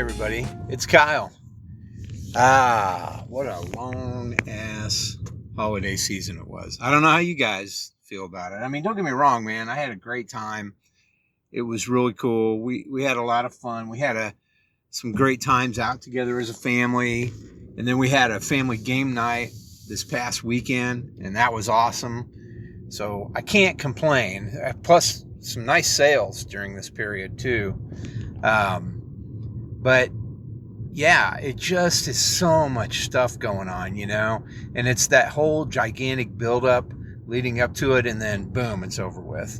everybody. It's Kyle. What a long ass holiday season it was. I don't know how you guys feel about it. I mean, don't get me wrong, man. I had a great time. It was really cool. We had a lot of fun. We had some great times out together as a family. And then we had a family game night this past weekend, and that was awesome. So I can't complain. Plus some nice sales during this period too. But yeah, it just is so much stuff going on, and it's that whole gigantic buildup leading up to it, and then boom, it's over with.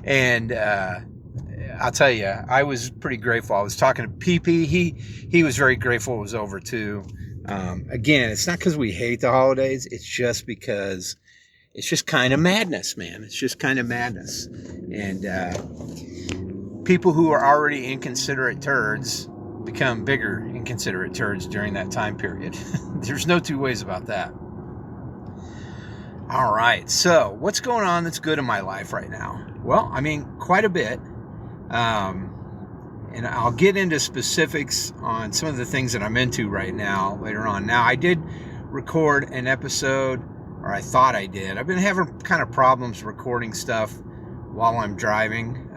And I'll tell you, I was pretty grateful. I was talking to PP. He was very grateful it was over too. Again, it's not because we hate the holidays. It's just because it's just kind of madness, man. It's just kind of madness. And people who are already inconsiderate turds become bigger inconsiderate turds during that time period. There's no two ways about that. All right, so what's going on that's good in my life right now? Well, I mean, quite a bit. And I'll get into specifics on some of the things that I'm into right now later on. Now, I did record an episode, or I thought I did. I've been having kind of problems recording stuff while I'm driving,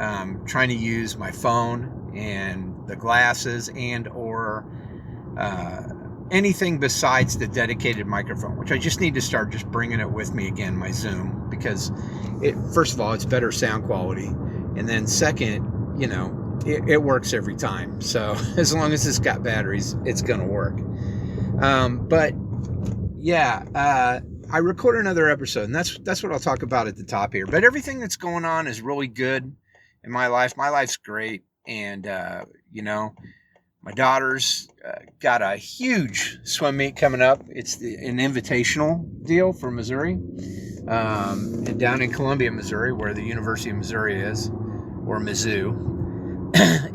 trying to use my phone and the glasses and or anything besides the dedicated microphone, which I just need to start just bringing it with me again, my Zoom, because first of all, it's better sound quality. And then second, it works every time. So as long as it's got batteries, it's going to work. But yeah, I recorded another episode, and that's what I'll talk about at the top here. But everything that's going on is really good in my life. My life's great. And, my daughter's got a huge swim meet coming up. It's an invitational deal for Missouri, and down in Columbia, Missouri, where the University of Missouri is, or Mizzou.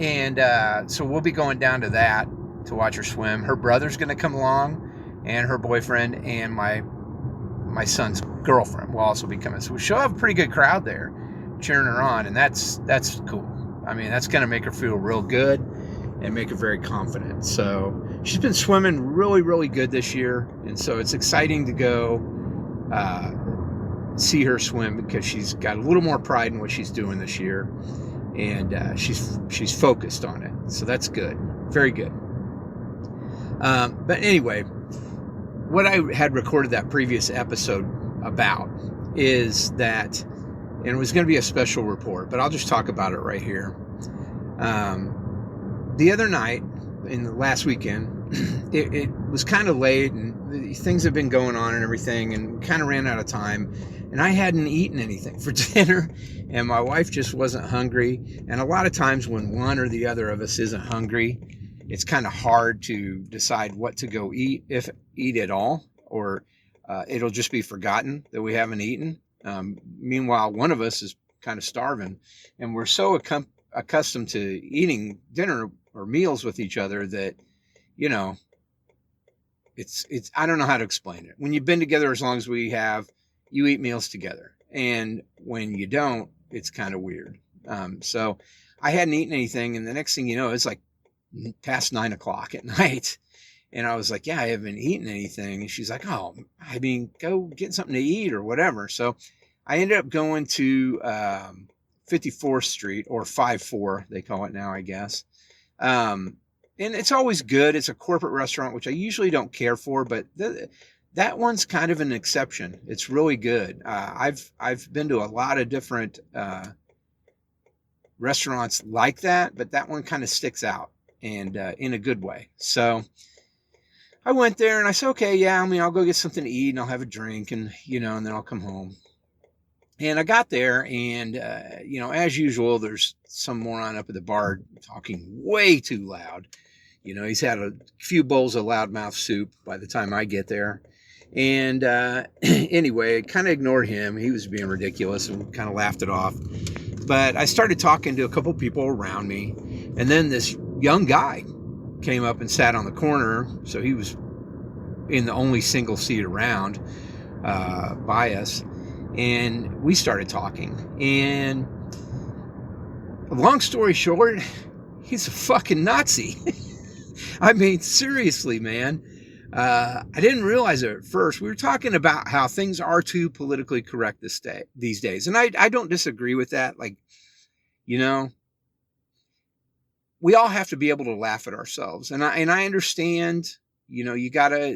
And so we'll be going down to that to watch her swim. Her brother's going to come along, and her boyfriend, and my son's girlfriend will also be coming. So she'll have a pretty good crowd there cheering her on, and that's cool. I mean, that's going to make her feel real good and make her very confident. So she's been swimming really, really good this year. And so it's exciting to go see her swim, because she's got a little more pride in what she's doing this year. And she's focused on it. So that's good. Very good. But anyway, what I had recorded that previous episode about is that, and it was going to be a special report, but I'll just talk about it right here. The other night, in the last weekend, it was kind of late, and things have been going on and everything, and kind of ran out of time. And I hadn't eaten anything for dinner, and my wife just wasn't hungry. And a lot of times when one or the other of us isn't hungry, it's kind of hard to decide what to go eat, if eat at all, or it'll just be forgotten that we haven't eaten. Meanwhile, one of us is kind of starving, and we're so accustomed to eating dinner or meals with each other that, it's I don't know how to explain it. When you've been together as long as we have, you eat meals together, and when you don't, it's kind of weird. So I hadn't eaten anything, and the next thing you know, it's like past 9 o'clock at night. And I was like, yeah, I haven't eaten anything. And she's like, oh, I mean, go get something to eat or whatever. So I ended up going to 54th Street, or 54, they call it now, I guess. And it's always good. It's a corporate restaurant, which I usually don't care for, but that one's kind of an exception. It's really good. I've been to a lot of different restaurants like that, but that one kind of sticks out, and in a good way. So I went there, and I said, okay, yeah, I mean, I'll go get something to eat, and I'll have a drink, and and then I'll come home. And I got there, and as usual, there's some moron up at the bar talking way too loud. He's had a few bowls of loudmouth soup by the time I get there. And anyway, I kind of ignored him. He was being ridiculous, and kind of laughed it off. But I started talking to a couple people around me, and then this young guy came up and sat on the corner. So he was in the only single seat around by us, and we started talking. And long story short, he's a fucking Nazi. I mean, seriously, man. I didn't realize it at first. We were talking about how things are too politically correct these days. And I don't disagree with that. Like, you know, we all have to be able to laugh at ourselves. And I understand, you know,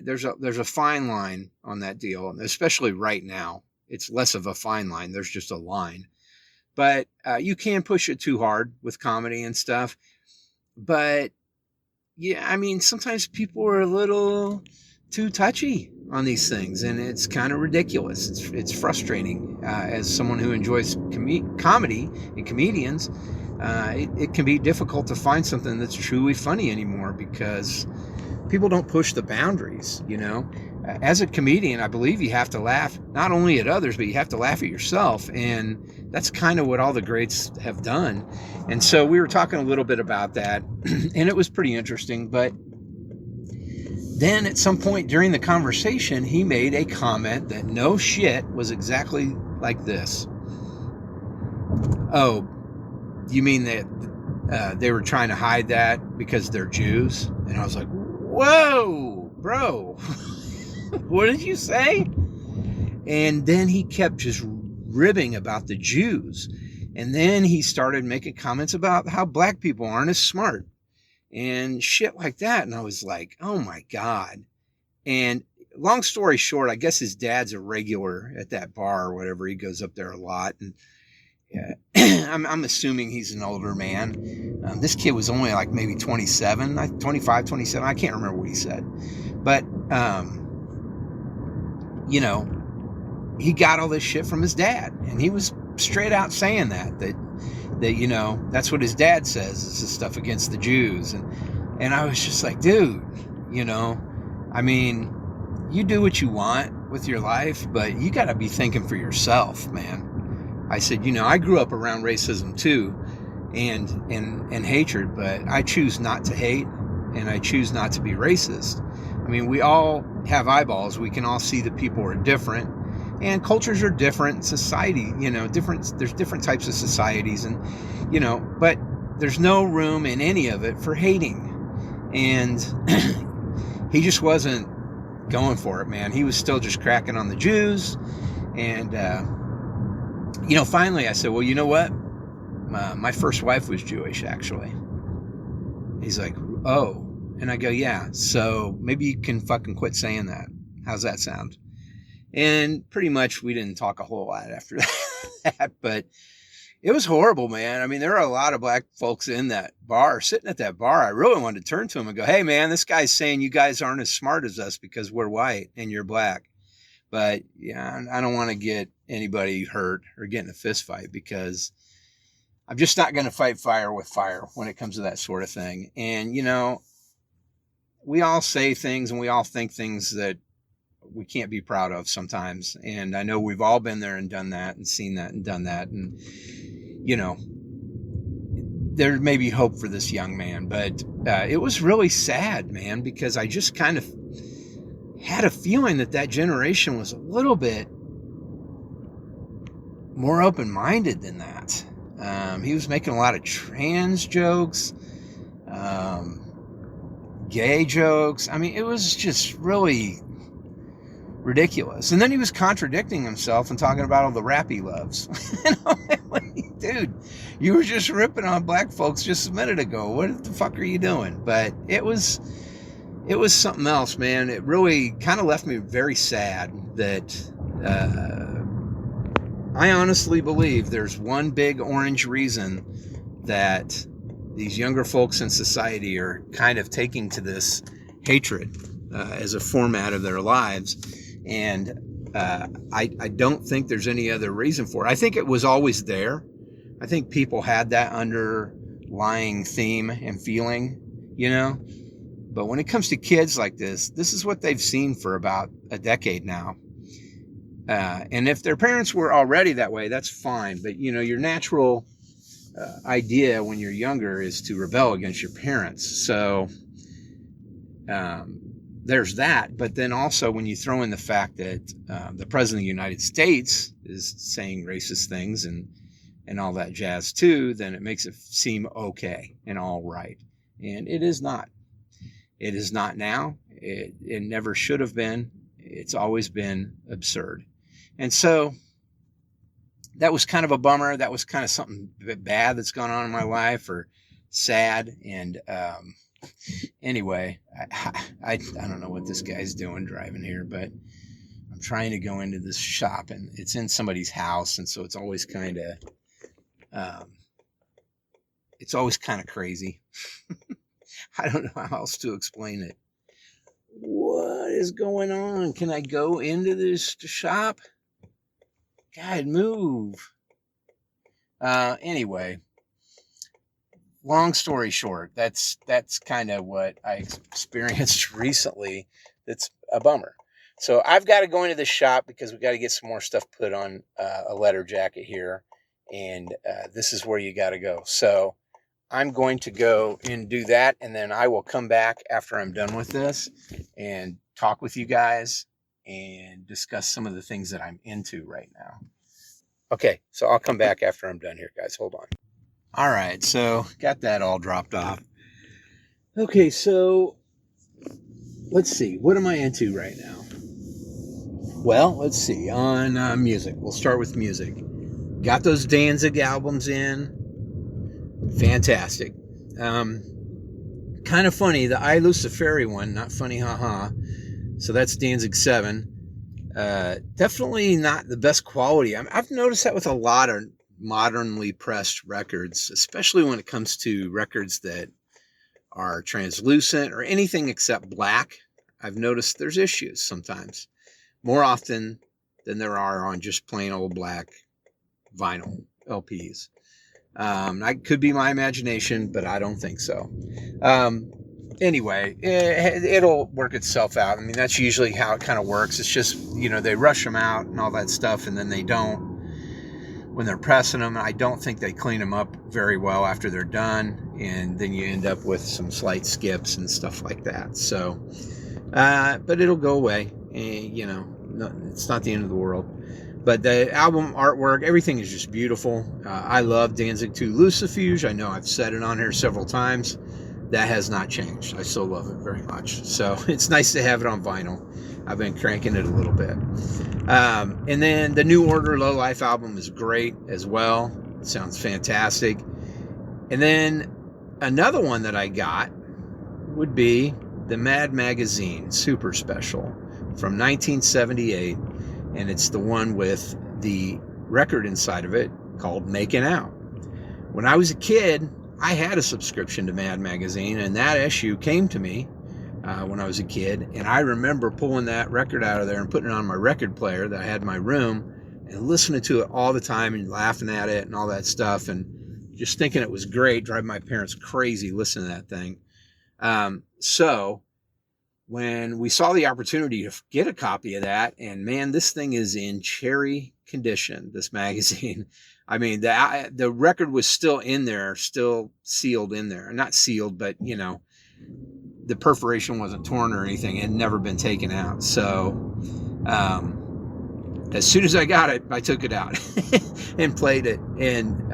there's a fine line on that deal. And especially right now, it's less of a fine line. There's just a line. But you can push it too hard with comedy and stuff. But yeah, I mean, sometimes people are a little too touchy on these things, and it's kind of ridiculous. It's frustrating. As someone who enjoys comedy and comedians, it can be difficult to find something that's truly funny anymore because people don't push the boundaries, you know. As a comedian, I believe you have to laugh not only at others, but you have to laugh at yourself. And that's kind of what all the greats have done. And so we were talking a little bit about that, and it was pretty interesting. But then at some point during the conversation, he made a comment that no shit was exactly like this. Oh, you mean that they were trying to hide that because they're Jews? And I was like, whoa, bro. What did you say? And then he kept just ribbing about the Jews. And then he started making comments about how black people aren't as smart and shit like that. And I was like, oh my God. And long story short, I guess his dad's a regular at that bar or whatever. He goes up there a lot. And I'm assuming he's an older man. This kid was only like maybe 27, 25, 27. I can't remember what he said. But, you know, he got all this shit from his dad, and he was straight out saying that you know, that's what his dad says is this stuff against the Jews. And I was just like, dude, you know, I mean, you do what you want with your life, but you got to be thinking for yourself, man. I said, you know, I grew up around racism too, and hatred, but I choose not to hate, and I choose not to be racist. I mean, we all have eyeballs. We can all see that people are different, and cultures are different. Society, you know, there's different types of societies, and, you know, but there's no room in any of it for hating. And he just wasn't going for it, man. He was still just cracking on the Jews. And, you know, finally I said, well, you know what? My first wife was Jewish, actually. He's like, oh. And I go, yeah, so maybe you can fucking quit saying that. How's that sound? And pretty much we didn't talk a whole lot after that, but it was horrible, man. I mean, there were a lot of black folks in that bar, sitting at that bar. I really wanted to turn to him and go, hey, man, this guy's saying you guys aren't as smart as us because we're white and you're black. But yeah, I don't want to get anybody hurt or get in a fist fight because I'm just not going to fight fire with fire when it comes to that sort of thing. And, you know, we all say things and we all think things that we can't be proud of sometimes. And I know we've all been there and done that and seen that and done that. And, you know, there may be hope for this young man, but it was really sad, man, because I just kind of had a feeling that generation was a little bit more open-minded than that. He was making a lot of trans jokes, gay jokes. I mean, it was just really ridiculous. And then he was contradicting himself and talking about all the rap he loves. Dude, you were just ripping on black folks just a minute ago. What the fuck are you doing? But it was something else, man. It really kind of left me very sad that I honestly believe there's one big orange reason that these younger folks in society are kind of taking to this hatred as a format of their lives. And I don't think there's any other reason for it. I think it was always there. I think people had that underlying theme and feeling, you know. But when it comes to kids like this is what they've seen for about a decade now. And if their parents were already that way, that's fine. But, you know, your natural idea when you're younger is to rebel against your parents. So there's that. But then also when you throw in the fact that the president of the United States is saying racist things and and all that jazz too, then it makes it seem okay and all right. And it is not. It is not now. It never should have been. It's always been absurd. And so that was kind of a bummer. That was kind of something bad that's gone on in my life, or sad. And anyway, I don't know what this guy's doing driving here, but I'm trying to go into this shop, and it's in somebody's house, and so it's always kind of crazy. I don't know how else to explain it. What is going on? Can I go into this shop? God, move. Anyway, long story short, that's kind of what I experienced recently. That's a bummer. So I've got to go into the shop because we got to get some more stuff put on a letter jacket here, and this is where you got to go. So I'm going to go and do that, and then I will come back after I'm done with this and talk with you guys and discuss some of the things that I'm into right now. Okay, so I'll come back after I'm done here, guys. Hold on. All right, so got that all dropped off. Okay, so let's see. What am I into right now? Well, let's see. On music. We'll start with music. Got those Danzig albums in. Fantastic. Kind of funny. The I Luciferi one, not funny, haha. So that's Danzig 7. Definitely not the best quality. I've noticed that with a lot of modernly pressed records, especially when it comes to records that are translucent or anything except black. I've noticed there's issues sometimes, more often than there are on just plain old black vinyl LPs. That could be my imagination, but I don't think so. Anyway, it'll work itself out. I mean, that's usually how it kind of works. It's just, they rush them out and all that stuff, and then they don't when they're pressing them. I don't think they clean them up very well after they're done, and then you end up with some slight skips and stuff like that. So, but it'll go away. It's not the end of the world. But the album artwork, everything is just beautiful. I love Danzig 2 Lucifuge. I know I've said it on here several times. That has not changed. I still love it very much. So it's nice to have it on vinyl. I've been cranking it a little bit. And then the New Order Low Life album is great as well. It sounds fantastic. And then another one that I got would be the Mad Magazine Super Special from 1978. And it's the one with the record inside of it called Making Out. When I was a kid, I had a subscription to Mad Magazine, and that issue came to me when I was a kid. And I remember pulling that record out of there and putting it on my record player that I had in my room and listening to it all the time and laughing at it and all that stuff and just thinking it was great, driving my parents crazy listening to that thing. So when we saw the opportunity to get a copy of that, and man, this thing is in cherry condition, this magazine. I mean, the record was still in there, still sealed in there. Not sealed, but, the perforation wasn't torn or anything. It had never been taken out. So as soon as I got it, I took it out and played it. And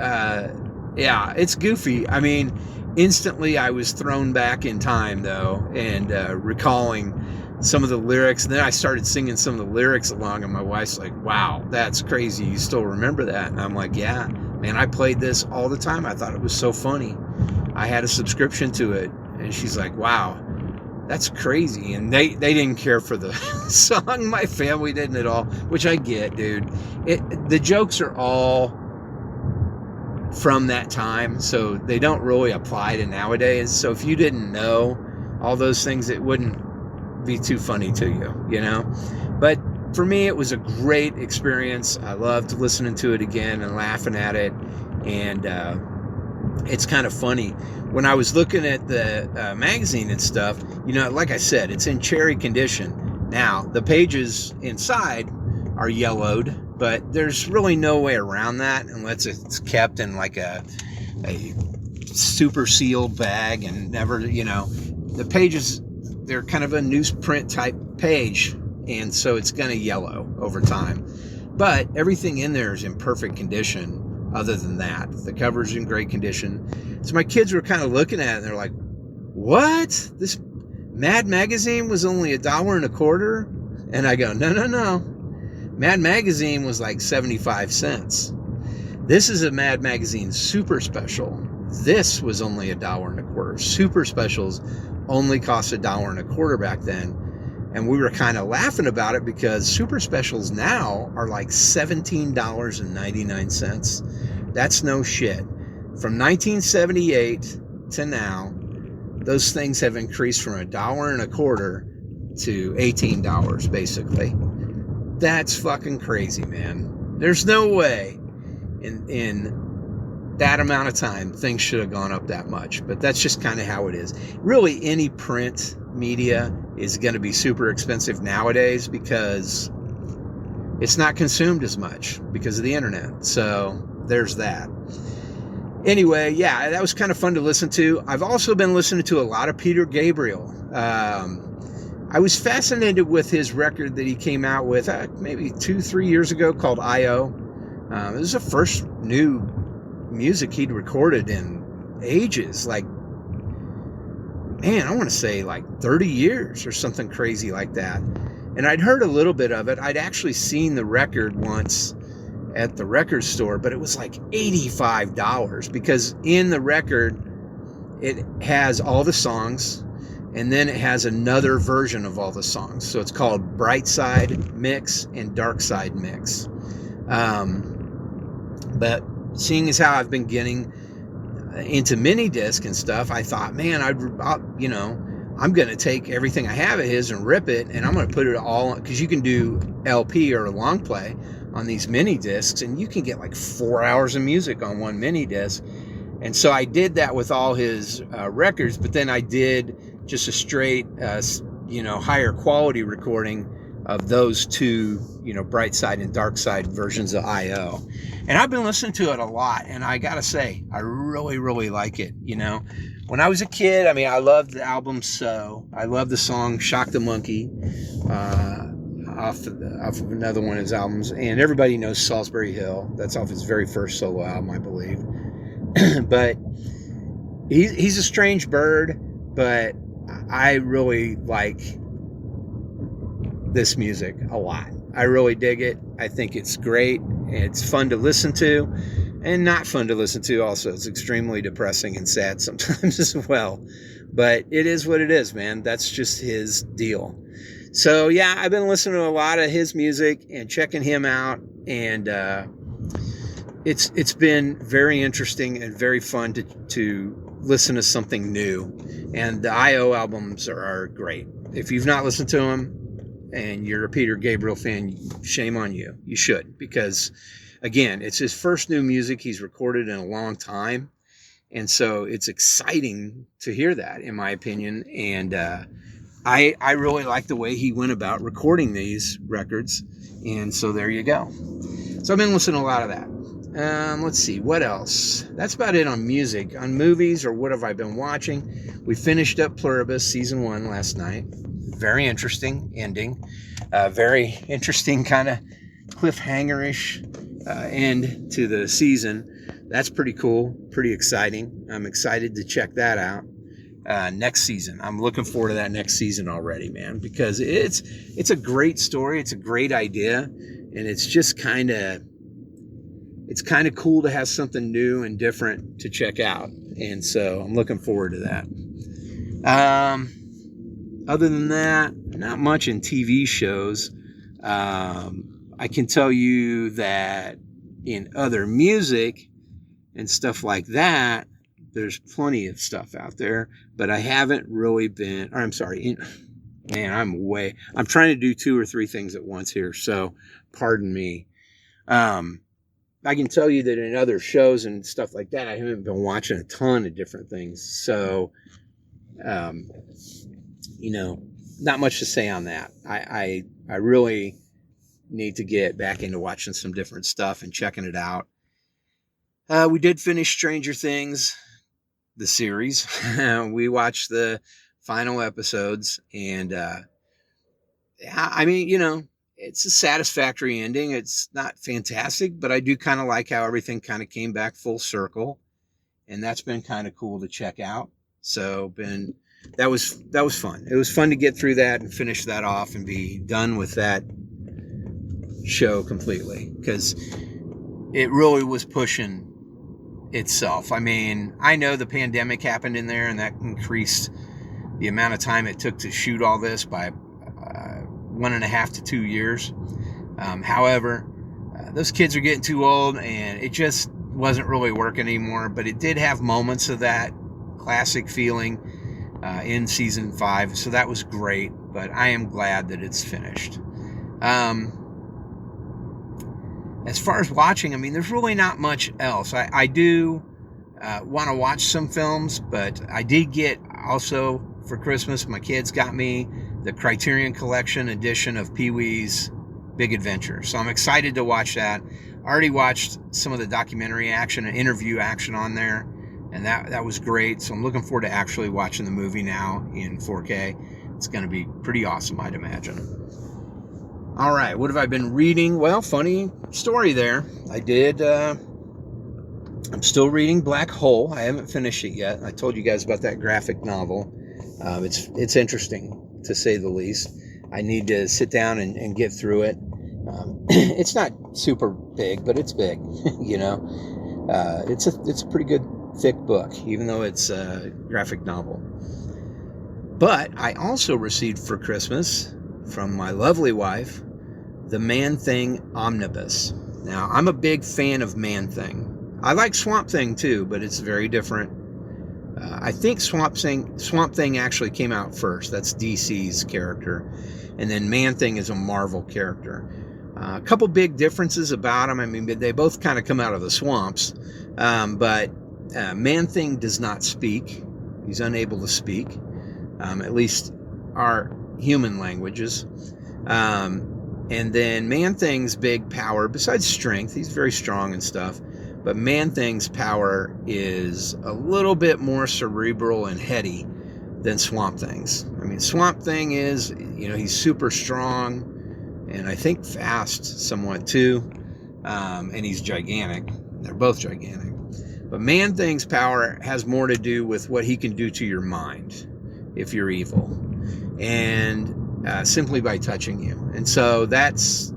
yeah, it's goofy. I mean, instantly I was thrown back in time, though, and recalling some of the lyrics. And then I started singing some of the lyrics along, and my wife's like, wow, that's crazy. You still remember that? And I'm like, yeah, man, I played this all the time. I thought it was so funny. I had a subscription to it. And she's like, wow, that's crazy. And they didn't care for the song. My family didn't at all, which I get, dude. The jokes are all from that time, so they don't really apply to nowadays. So if you didn't know all those things, it wouldn't be too funny to you, But for me, it was a great experience. I loved listening to it again and laughing at it. And it's kind of funny. When I was looking at the magazine and stuff, like I said, it's in cherry condition. Now, the pages inside are yellowed, but there's really no way around that unless it's kept in like a super sealed bag and never, the pages, they're kind of a newsprint type page, and so it's going to yellow over time. But everything in there is in perfect condition. other than that. The cover's in great condition. So my kids were kind of looking at it and they're like, what? This Mad Magazine was only $1.25? And I go, no. Mad Magazine was like 75 cents. This is a Mad Magazine super special. This was only $1.25. Super specials only cost $1.25 back then. And we were kind of laughing about it because super specials now are like $17.99. That's no shit. From 1978 to now, those things have increased from $1.25 to $18, basically. That's fucking crazy, man. There's no way in that amount of time things should have gone up that much. But that's just kind of how it is. Really, any print media is going to be super expensive nowadays because it's not consumed as much because of the internet. So there's that. Anyway, yeah, that was kind of fun to listen to. I've also been listening to a lot of Peter Gabriel. I was fascinated with his record that he came out with maybe 2-3 years ago called I.O. It was the first new music he'd recorded in ages. Like, man, I want to say like 30 years or something crazy like that. And I'd heard a little bit of it. I'd actually seen the record once at the record store, but it was like $85 because in the record it has all the songs and then it has another version of all the songs. So it's called Bright Side Mix and Dark Side Mix. But seeing as how I've been getting into mini disc and stuff, I thought, man, I'm going to take everything I have of his and rip it, and I'm going to put it all, because you can do LP or long play on these mini discs, and you can get like 4 hours of music on one mini disc. And so I did that with all his records, but then I did just a straight, higher quality recording of those two, Bright Side and Dark Side versions of I.O. And I've been listening to it a lot, and I gotta say, I really, really like it. When I was a kid, I loved the album So. I loved the song Shock the Monkey off of another one of his albums. And everybody knows Salisbury Hill. That's off his very first solo album, I believe. But he's a strange bird, but I really like this music a lot. I really dig it. I think it's great. It's fun to listen to and not fun to listen to also. It's extremely depressing and sad sometimes as well. But it is what it is, man. That's just his deal. So, yeah, I've been listening to a lot of his music and checking him out. And it's been very interesting and very fun to listen to something new. And the I.O. albums are great. If you've not listened to them, and you're a Peter Gabriel fan, shame on you. You should, because, again, it's his first new music he's recorded in a long time, and so it's exciting to hear that, in my opinion, and I really like the way he went about recording these records, and so there you go. So I've been listening to a lot of that. Let's see, what else? That's about it on music. On movies, or what have I been watching? We finished up Pluribus Season 1 last night. Very interesting ending. Very interesting kind of cliffhanger-ish end to the season. That's pretty cool. Pretty exciting. I'm excited to check that out next season. I'm looking forward to that next season already, man, because it's a great story. It's a great idea. And it's just kind of cool to have something new and different to check out. And so I'm looking forward to that. Other than that, not much in TV shows. I can tell you that in other music and stuff like that, there's plenty of stuff out there, but I haven't really been, or I'm sorry, I'm trying to do 2 or 3 things at once here, so pardon me. I can tell you that in other shows and stuff like that, I haven't been watching a ton of different things, so not much to say on that. I really need to get back into watching some different stuff and checking it out. We did finish Stranger Things, the series. We watched the final episodes, and it's a satisfactory ending. It's not fantastic, but I do kind of like how everything kind of came back full circle, and that's been kind of cool to check out. So that was fun. It was fun to get through that and finish that off and be done with that show completely, because it really was pushing itself. I mean, I know the pandemic happened in there, and that increased the amount of time it took to shoot all this by 1.5 to 2 years. However, those kids are getting too old, and it just wasn't really working anymore. But it did have moments of that classic feeling in season 5, so that was great. But I am glad that it's finished. As far as watching, I mean, there's really not much else. I do want to watch some films, but I did get also for Christmas, my kids got me the Criterion Collection edition of Pee-wee's Big Adventure. So I'm excited to watch that. I already watched some of the documentary action and interview action on there, and that was great. So I'm looking forward to actually watching the movie now in 4K. It's going to be pretty awesome, I'd imagine. All right, what have I been reading? Well, funny story there. I'm still reading Black Hole. I haven't finished it yet. I told you guys about that graphic novel. It's interesting, to say the least. I need to sit down and get through it. It's not super big, but it's big. You know, it's a pretty good thick book, even though it's a graphic novel. But I also received for Christmas from my lovely wife the Man-Thing Omnibus. Now, I'm a big fan of Man-Thing. I like Swamp Thing too, but it's very different. I think Swamp Thing actually came out first. That's DC's character. And then Man-Thing is a Marvel character. A couple big differences about them. I mean, they both kind of come out of the swamps. But Man-Thing does not speak. He's unable to speak. At least our human languages. And then Man-Thing's big power, besides strength, he's very strong and stuff. But Man-Thing's power is a little bit more cerebral and heady than Swamp Thing's. I mean, Swamp Thing is, he's super strong and I think fast somewhat too. And he's gigantic. They're both gigantic. But Man-Thing's power has more to do with what he can do to your mind if you're evil. And simply by touching you. And so that's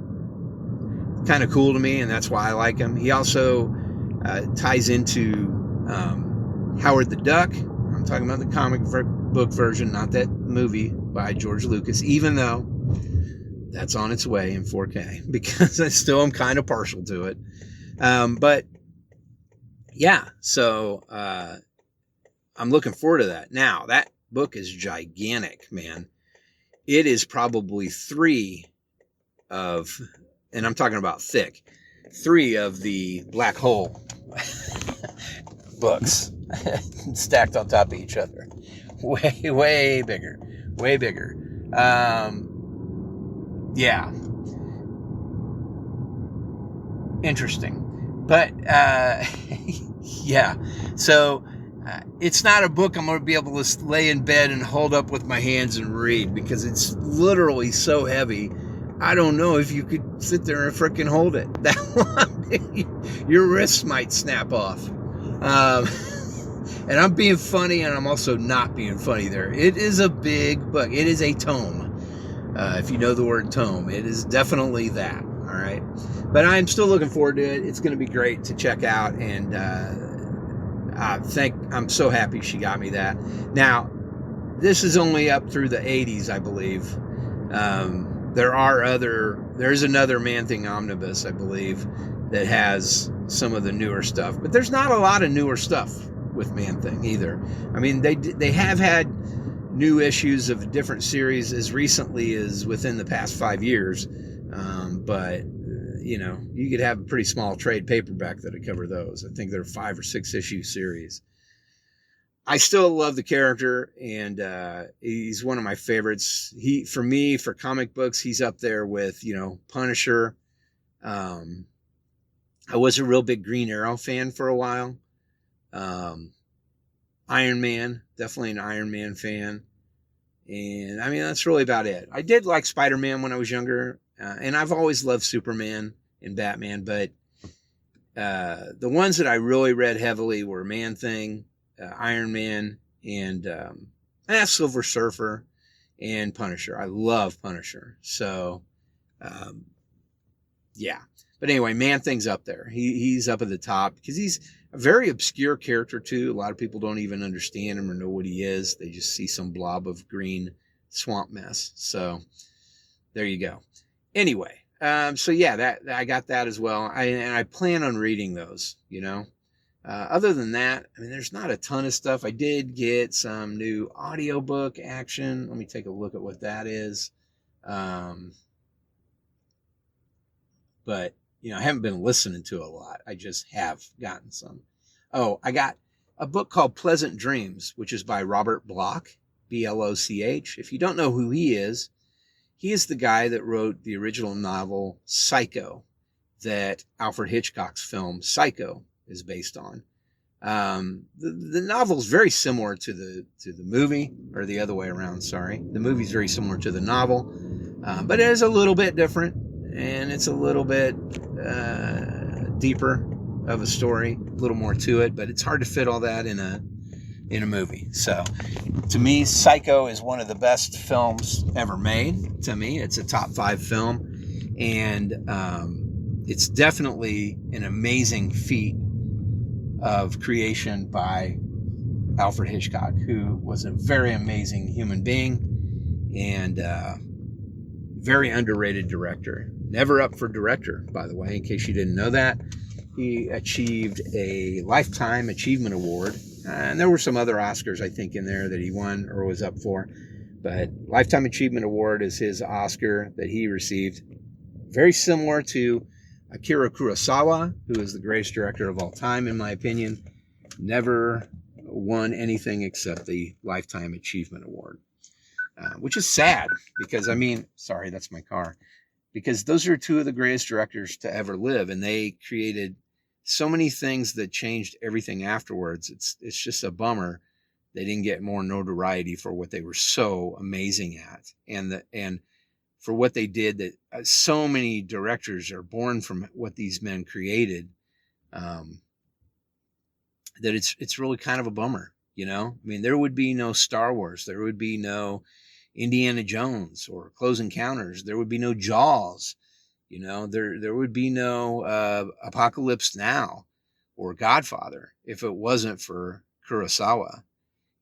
kind of cool to me, and that's why I like him. He also ties into Howard the Duck. I'm talking about the comic book version, not that movie by George Lucas, even though that's on its way in 4K, because I still am kind of partial to it. But yeah, so I'm looking forward to that. Now, that book is gigantic, man. It is probably 3 of, and I'm talking about thick, 3 of the Black Hole books stacked on top of each other. Way bigger. Way bigger. Yeah. Interesting. But, yeah. So, it's not a book I'm going to be able to lay in bed and hold up with my hands and read, because it's literally so heavy. I don't know if you could sit there and frickin' hold it that long. Your wrists might snap off. And I'm being funny, and I'm also not being funny there. It is a big book. It is a tome. If you know the word tome, it is definitely that. All right. But I'm still looking forward to it. It's going to be great to check out, and I'm so happy she got me that. Now, this is only up through the 80s, I believe. There's another Man-Thing Omnibus, I believe, that has some of the newer stuff. But there's not a lot of newer stuff with Man-Thing either. I mean, they have had new issues of different series as recently as within the past 5 years. But you could have a pretty small trade paperback that would cover those. I think they're 5 or 6 issue series. I still love the character, and he's one of my favorites. For me, for comic books, he's up there with, Punisher. I was a real big Green Arrow fan for a while. Iron Man, definitely an Iron Man fan. And I mean, that's really about it. I did like Spider-Man when I was younger, and I've always loved Superman and Batman, but the ones that I really read heavily were Man-Thing, Iron Man, and Silver Surfer, and Punisher. I love Punisher. So, yeah. But anyway, Man-Thing's up there. He's up at the top because he's a very obscure character too. A lot of people don't even understand him or know what he is. They just see some blob of green swamp mess. So there you go. Anyway, so yeah, that I got that as well. And I plan on reading those, you know. Other than that, I mean, there's not a ton of stuff. I did get some new audiobook action. Let me take a look at what that is. But, you know, I haven't been listening to a lot. I just have gotten some. Oh, I got a book called Pleasant Dreams, which is by Robert Bloch, Bloch. If you don't know who he is the guy that wrote the original novel Psycho that Alfred Hitchcock's film Psycho is based on. The novel is very similar to the movie, or the other way around, sorry. The movie is very similar to the novel, but it is a little bit different, and it's a little bit deeper of a story, a little more to it, but it's hard to fit all that in a movie. So to me, Psycho is one of the best films ever made. To me, it's a top 5 film, and it's definitely an amazing feat of creation by Alfred Hitchcock, who was a very amazing human being and very underrated director. Never up for director, by the way, in case you didn't know that. He achieved a Lifetime Achievement Award, and there were some other Oscars, I think, in there that he won or was up for. But Lifetime Achievement Award is his Oscar that he received. Very similar to Akira Kurosawa, who is the greatest director of all time, in my opinion. Never won anything except the Lifetime Achievement Award, which is sad because, I mean, sorry, that's my car. Because those are two of the greatest directors to ever live, and they created so many things that changed everything afterwards. It's just a bummer they didn't get more notoriety for what they were so amazing at, and for what they did. That so many directors are born from what these men created. That it's really kind of a bummer, you know. I mean, there would be no Star Wars, there would be no Indiana Jones or Close Encounters, there would be no Jaws, you know, there would be no Apocalypse Now or Godfather if it wasn't for Kurosawa,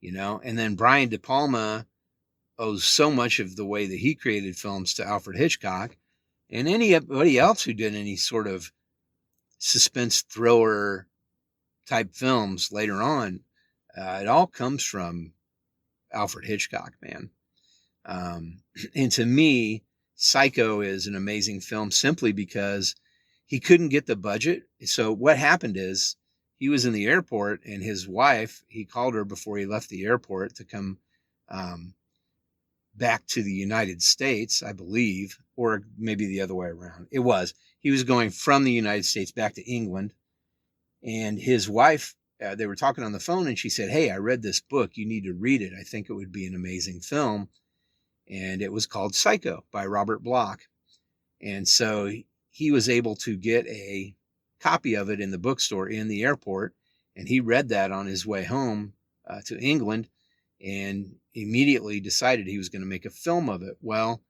you know. And then Brian De Palma owes so much of the way that he created films to Alfred Hitchcock, and anybody else who did any sort of suspense thriller type films later on. It all comes from Alfred Hitchcock, man. And to me, Psycho is an amazing film simply because he couldn't get the budget. So what happened is he was in the airport, and his wife, he called her before he left the airport to come back to the United States, I believe, or maybe the other way around. He was going from the United States back to England, and his wife, they were talking on the phone, and she said, "Hey, I read this book. You need to read it. I think it would be an amazing film." And it was called Psycho by Robert Bloch. And so he was able to get a copy of it in the bookstore in the airport, and he read that on his way home to England, and immediately decided he was going to make a film of it. Well,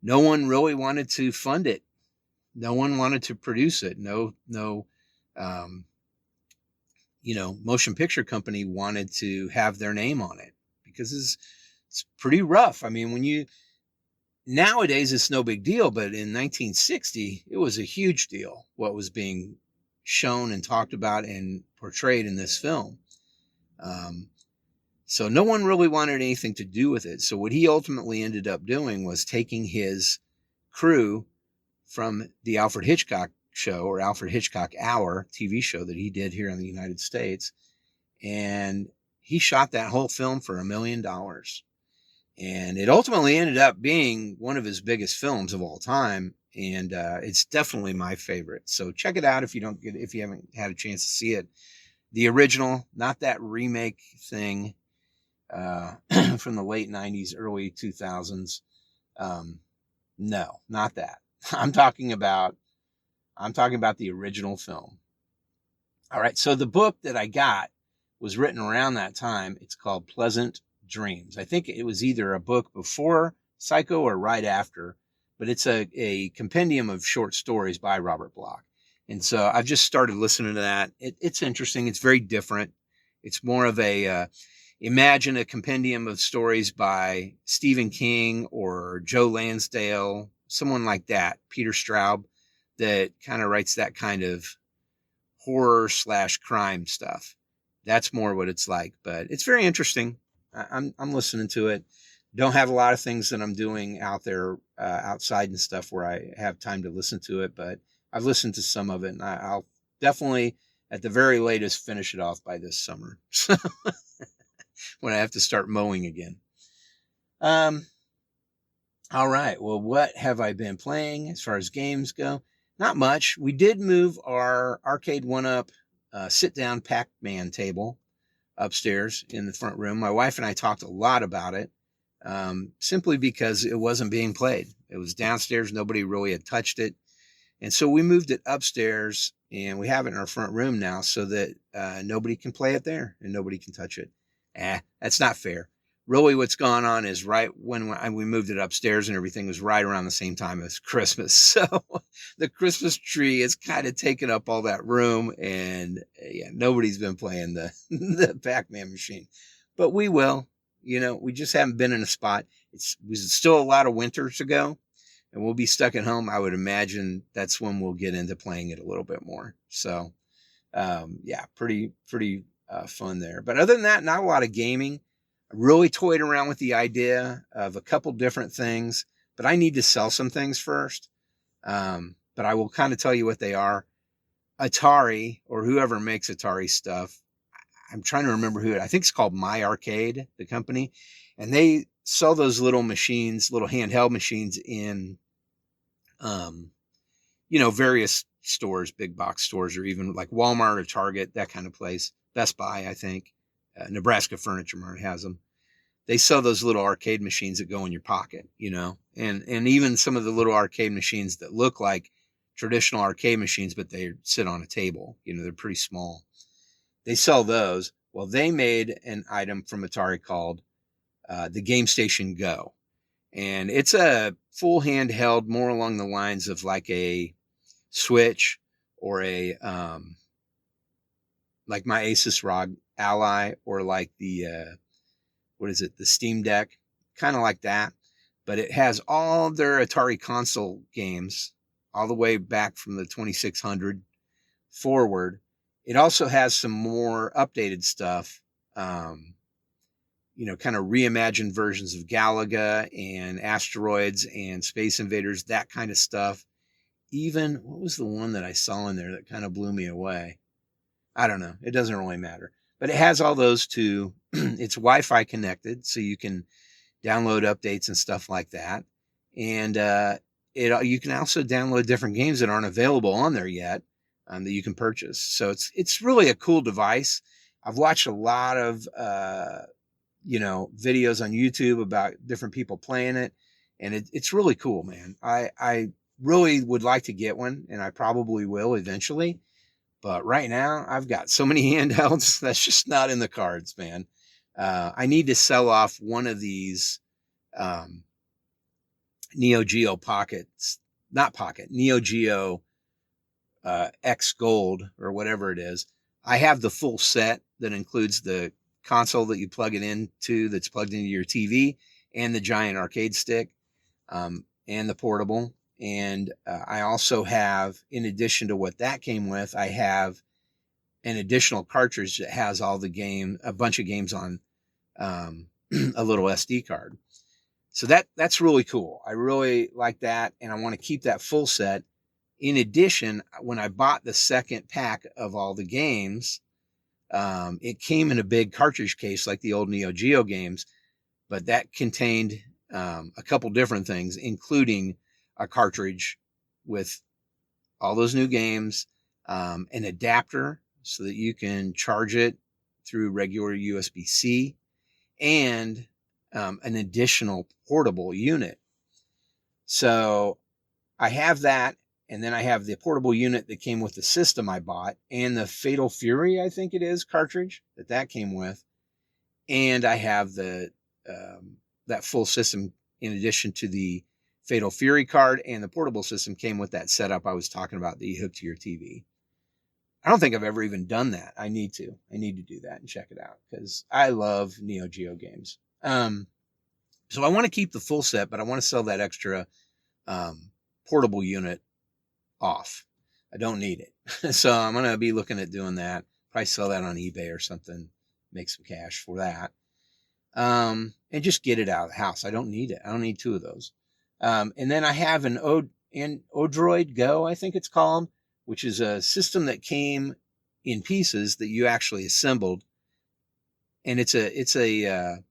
no one really wanted to fund it. No one wanted to produce it. No, motion picture company wanted to have their name on it because it's pretty rough. I mean, nowadays it's no big deal, but in 1960, it was a huge deal what was being shown and talked about and portrayed in this film. So no one really wanted anything to do with it. So what he ultimately ended up doing was taking his crew from the Alfred Hitchcock show, or Alfred Hitchcock Hour TV show that he did here in the United States, and he shot that whole film for $1 million. And it ultimately ended up being one of his biggest films of all time, and it's definitely my favorite. So check it out if you haven't had a chance to see it. The original, not that remake thing. from the late 90s, early 2000s. No, not that. I'm talking about the original film. All right, so the book that I got was written around that time. It's called Pleasant Dreams. I think it was either a book before Psycho or right after, but it's a compendium of short stories by Robert Bloch. And so I've just started listening to that. It's interesting. It's very different. It's more of imagine a compendium of stories by Stephen King or Joe Lansdale, someone like that, Peter Straub, that kind of writes that kind of horror/crime stuff. That's more what it's like, but it's very interesting. I'm listening to it. Don't have a lot of things that I'm doing out there outside and stuff where I have time to listen to it, but I've listened to some of it, and I'll definitely, at the very latest, finish it off by this summer. When I have to start mowing again. All right. Well, what have I been playing as far as games go? Not much. We did move our Arcade 1-Up sit-down Pac-Man table upstairs in the front room. My wife and I talked a lot about it, simply because it wasn't being played. It was downstairs. Nobody really had touched it. And so we moved it upstairs, and we have it in our front room now so that nobody can play it there and nobody can touch it. That's not fair. Really, what's gone on is right when we moved it upstairs and everything was right around the same time as Christmas. So the Christmas tree has kind of taken up all that room, and nobody's been playing the Pac-Man machine. But we will. We just haven't been in a spot. It's still a lot of winter to go, and we'll be stuck at home. I would imagine that's when we'll get into playing it a little bit more. So, pretty fun there. But other than that, not a lot of gaming. I really toyed around with the idea of a couple different things, but I need to sell some things first. But I will kind of tell you what they are. Atari, or whoever makes Atari stuff, I'm trying to remember who I think it's called My Arcade, the company, and they sell those little machines, little handheld machines in, various stores, big box stores, or even like Walmart or Target, that kind of place. Best Buy, I think. Nebraska Furniture Mart has them. They sell those little arcade machines that go in your pocket, and even some of the little arcade machines that look like traditional arcade machines, but they sit on a table. They're pretty small. They sell those. Well, they made an item from Atari called the Game Station Go. And it's a full handheld, more along the lines of like a Switch or a like my Asus ROG Ally, or like the the Steam Deck, kind of like that. But it has all their Atari console games all the way back from the 2600 forward. It also has some more updated stuff, kind of reimagined versions of Galaga and Asteroids and Space Invaders, that kind of stuff. Even, what was the one that I saw in there that kind of blew me away? I don't know. It doesn't really matter. But it has all those too. It's Wi-Fi connected, so you can download updates and stuff like that. And you can also download different games that aren't available on there yet, that you can purchase. So it's really a cool device. I've watched a lot of videos on YouTube about different people playing it, and it's really cool, man. I really would like to get one, and I probably will eventually. But right now, I've got so many handhelds that's just not in the cards, man. I need to sell off one of these Neo Geo Pockets, not Pocket, Neo Geo X Gold or whatever it is. I have the full set that includes the console that you plug it into, that's plugged into your TV, and the giant arcade stick, and the portable. And I also have, in addition to what that came with, I have an additional cartridge that has a bunch of games on a little SD card. So that's really cool. I really like that, and I want to keep that full set. In addition, when I bought the second pack of all the games, it came in a big cartridge case like the old Neo Geo games, but that contained a couple different things, including a cartridge with all those new games, an adapter so that you can charge it through regular USB-C, and an additional portable unit. So I have that, and then I have the portable unit that came with the system I bought, and the Fatal Fury, I think it is, cartridge that came with, and I have the that full system in addition to the Fatal Fury card, and the portable system came with that setup I was talking about that you hook to your TV. I don't think I've ever even done that. I need to do that and check it out because I love Neo Geo games. So I want to keep the full set, but I want to sell that extra portable unit off. I don't need it. So I'm going to be looking at doing that. Probably sell that on eBay or something, make some cash for that. And just get it out of the house. I don't need it. I don't need two of those. And then I have an Odroid Go, I think it's called, which is a system that came in pieces that you actually assembled. And it's a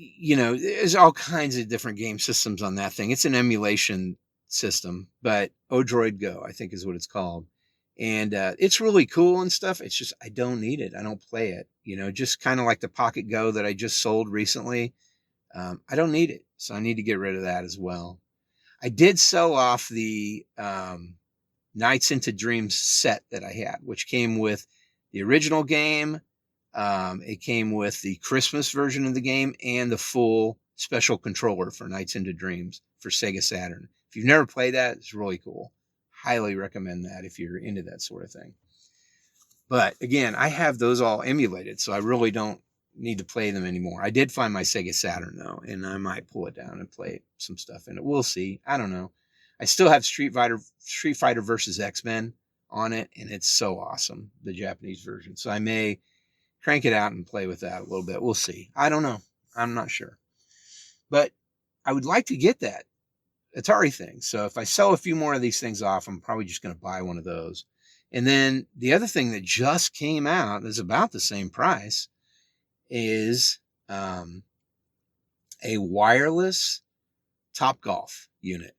you know, there's all kinds of different game systems on that thing. It's an emulation system, but Odroid Go, I think is what it's called. And it's really cool and stuff. It's just, I don't need it. I don't play it, you know, just kind of like the Pocket Go that I just sold recently. I don't need it. So I need to get rid of that as well. I did sell off the Nights into Dreams set that I had, which came with the original game. It came with the Christmas version of the game and the full special controller for Nights into Dreams for Sega Saturn. If you've never played that, it's really cool. Highly recommend that if you're into that sort of thing. But again, I have those all emulated, so I really don't need to play them anymore. I did find my Sega Saturn though, and I might pull it down and play some stuff in it. We'll see. I don't know. I still have Street Fighter versus X-Men on it, and it's so awesome, the Japanese version. So I may crank it out and play with that a little bit. We'll see. I don't know. I'm not sure. But I would like to get that Atari thing. So if I sell a few more of these things off, I'm probably just going to buy one of those. And then the other thing that just came out is about the same price is a wireless Topgolf unit.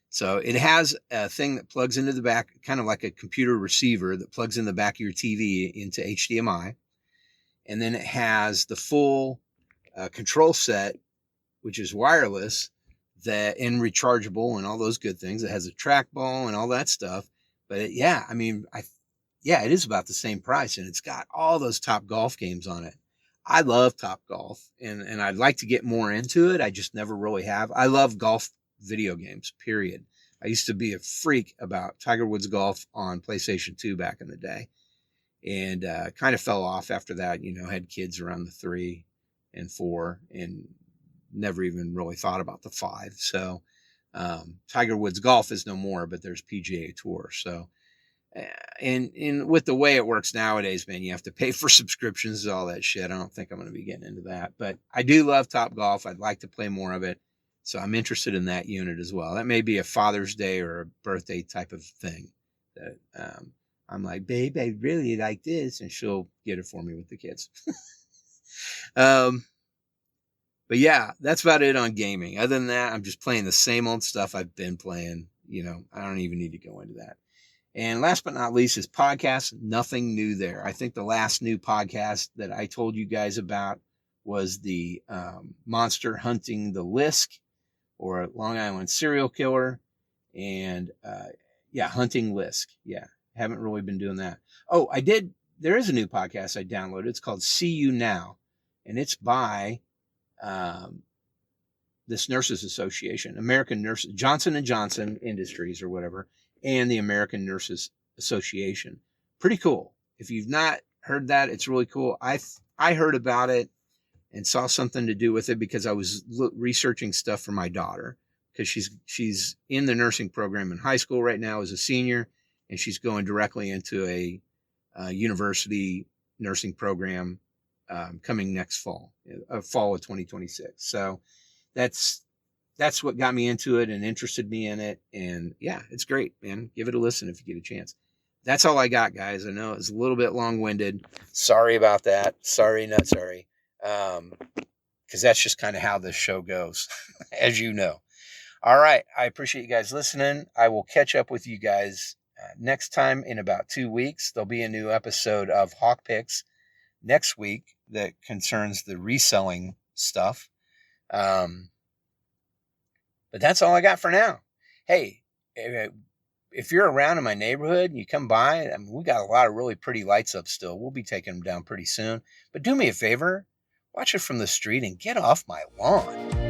So it has a thing that plugs into the back, kind of like a computer receiver that plugs in the back of your TV into HDMI. And then it has the full control set, which is wireless, that and rechargeable and all those good things. It has a trackball and all that stuff. But it is about the same price, and it's got all those Topgolf games on it. I love Topgolf, and I'd like to get more into it. I just never really have. I love golf video games, period. I used to be a freak about Tiger Woods golf on PlayStation 2 back in the day, and kind of fell off after that. You know, had kids around the 3 and 4 and never even really thought about the 5. So Tiger Woods golf is no more, but there's PGA Tour. So and with the way it works nowadays, man, you have to pay for subscriptions and all that shit. I don't think I'm going to be getting into that, but I do love Topgolf. I'd like to play more of it. So I'm interested in that unit as well. That may be a Father's Day or a birthday type of thing that I'm like, babe, I really like this. And she'll get it for me with the kids. But yeah, that's about it on gaming. Other than that, I'm just playing the same old stuff I've been playing. You know, I don't even need to go into that. And last but not least is podcasts. Nothing new there. I think the last new podcast that I told you guys about was the Monster Hunting the Lisk, or Long Island Serial Killer. And Hunting Lisk. Yeah, haven't really been doing that. Oh, I did. There is a new podcast I downloaded. It's called See You Now. And it's by this Nurses Association, American Nurses, Johnson & Johnson Industries or whatever, and the American Nurses Association. Pretty cool. If you've not heard that, it's really cool. I heard about it and saw something to do with it because I was researching stuff for my daughter, because she's in the nursing program in high school right now as a senior, and she's going directly into a university nursing program coming next fall of 2026. So that's what got me into it and interested me in it. And yeah, it's great, man. Give it a listen if you get a chance. That's all I got, guys. I know it's a little bit long-winded. Sorry about that. Sorry, not sorry. Because that's just kind of how this show goes, as you know. All right. I appreciate you guys listening. I will catch up with you guys next time in about 2 weeks. There'll be a new episode of Hawk Picks. next week that concerns the reselling stuff. But that's all I got for now. Hey, if you're around in my neighborhood and you come by, I mean, we got a lot of really pretty lights up still. We'll be taking them down pretty soon. But do me a favor, watch it from the street and get off my lawn.